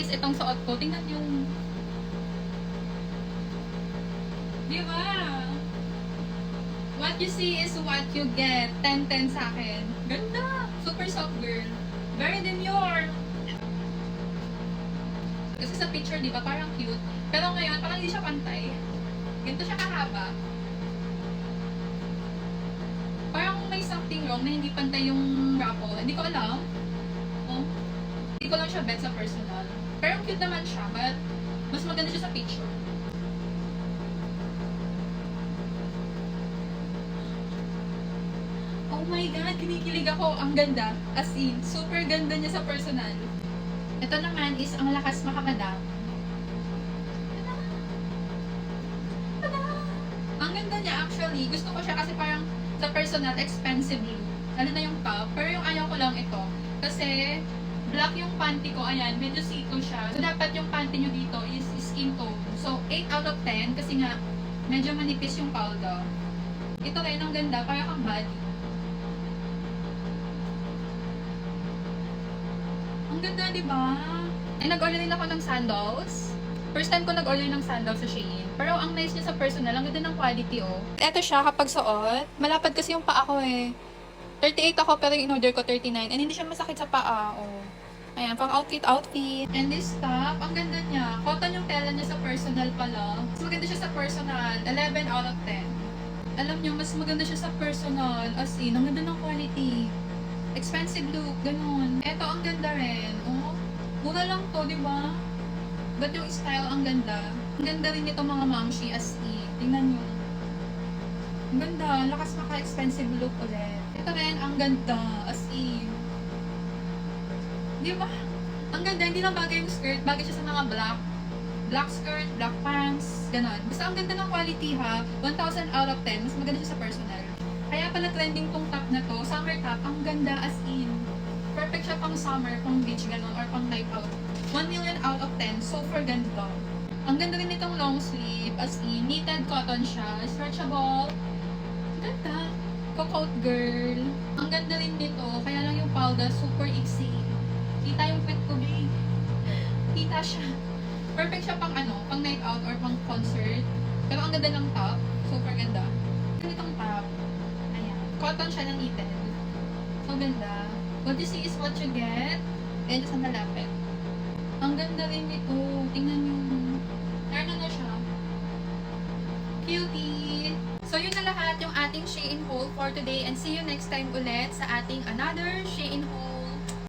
is itong suot ko. Tingnan yung... Di ba? What you see is what you get. 10-10 sa akin. Ganda! Super soft, girl. Very demure. Kasi sa picture, di ba, parang cute. Pero ngayon, parang hindi siya pantay. Ganito siya kahaba. Parang may something wrong na hindi pantay yung ruffle. Hindi ko alam. Oh. Hindi ko lang siya bet sa personal. Pero cute naman siya, but mas maganda siya sa picture. Oh my God, kinikilig ako. Ang ganda. As in, super ganda niya sa personal. Ito naman is ang lakas makamadam. Ang ganda niya actually. Gusto ko siya kasi parang sa personal, expensive look. Lalo na yung top. Pero yung ayaw ko lang ito. Kasi black yung panty ko. Ayan, medyo sito siya. So dapat yung panty nyo dito is skin tone. So 8 out of 10 kasi nga medyo manipis yung palda. Ito rin ang ganda. Parang kang body. Ang ganda, di ba? Eh, nag-order din ako ng sandals. First time ko nag-order ng sandals sa Shein. Pero ang nice niya sa personal, ang ganda ng quality, oh. Eto siya kapag suot. Malapad kasi yung paa ko, eh. 38 ako, pero yung in-order ko 39. And hindi siya masakit sa paa, oh. Ayan, pang outfit. And this top, ang ganda niya. Cotton yung tela niya sa personal pala. Mas maganda siya sa personal. 11 out of 10. Alam niyo, mas maganda siya sa personal. As in, ang ganda ng quality. Expensive look, ganun. Eto, ang ganda rin. Oh, mura lang to, di ba? But yung style, ang ganda. Ang ganda rin nito mga mamshi as in. Tingnan nyo. Ang ganda. Lakas maka-expensive look ulit. Ito rin, ang ganda. As in. Di ba? Ang ganda. Hindi lang bagay yung skirt. Bagay siya sa mga black skirt, black pants, ganon. Basta ang ganda ng quality ha. 1,000 out of 10. Mas maganda siya sa personal. Kaya pala trending tong top na to. Summer top. Ang ganda as in. Perfect siya pang summer, pang beach, ganon, or pang night out. 1 million out of 10. Super ganda. Ang ganda rin nitong long sleeve. As in, knitted cotton siya. Stretchable. Ganda. Coat girl. Ang ganda rin nito. Kaya lang yung palda, super iksi. Kita yung fit ko, babe. Kita siya. Perfect siya pang ano, pang night out or pang concert. Pero ang ganda ng top. Super ganda. Ganitong top. Ayan. Cotton siya na knitted. So ganda. What you see is what you get. Ayan sa malapit. Ang ganda rin nito. Tingnan nyo. Ano na siya. Cutie! So yun na lahat yung ating Shein haul for today. And see you next time ulit sa ating another Shein haul.